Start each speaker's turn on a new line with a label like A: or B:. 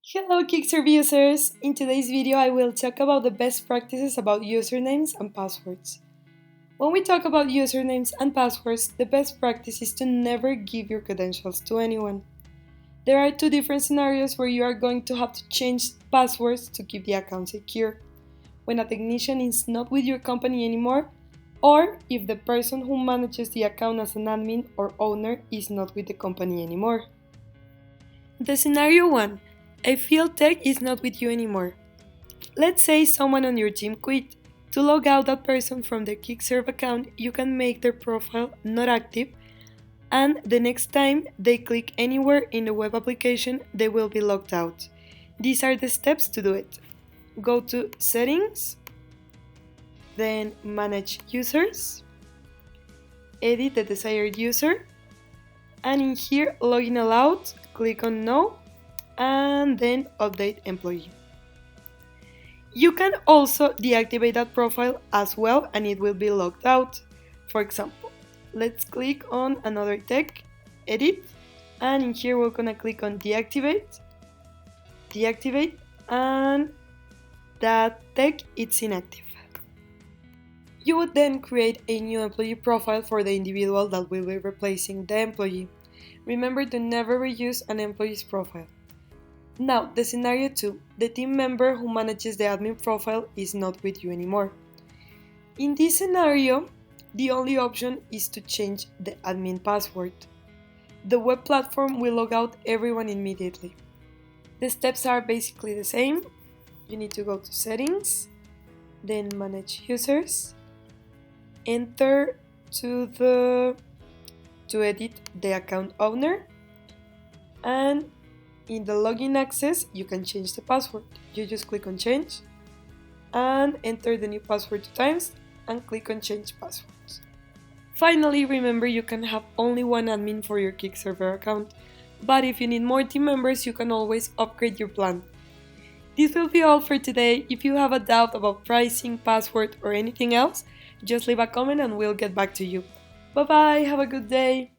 A: Hello Kickserv users! In today's video I will talk about the best practices about usernames and passwords. When we talk about usernames and passwords, the best practice is to never give your credentials to anyone. There are two different scenarios where you are going to have to change passwords to keep the account secure. When a technician is not with your company anymore, or if the person who manages the account as an admin or owner is not with the company anymore. The scenario 1. A field tech is not with you anymore. Let's say someone on your team quit. To log out that person from the Kickserv account, you can make their profile not active, and the next time they click anywhere in the web application, they will be logged out. These are the steps to do it. Go to Settings, then Manage Users, edit the desired user, and in here, Login Allowed, click on No, and then Update Employee. You can also deactivate that profile as well and it will be logged out. For example, let's click on another tech, edit, and in here we're gonna click on deactivate, and that tech it's inactive. You would then create a new employee profile for the individual that will be replacing the employee. Remember to never reuse an employee's profile. Now, the scenario 2. The team member who manages the admin profile is not with you anymore. In this scenario, the only option is to change the admin password. The web platform will log out everyone immediately. The steps are basically the same. You need to go to Settings, then Manage Users, enter to edit the account owner, and in the login access, you can change the password. You just click on change and enter the new password 2 times and click on change passwords. Finally, remember you can have only one admin for your Kickserv account, but if you need more team members, you can always upgrade your plan. This will be all for today. If you have a doubt about pricing, password, or anything else, just leave a comment and we'll get back to you. Bye bye, have a good day!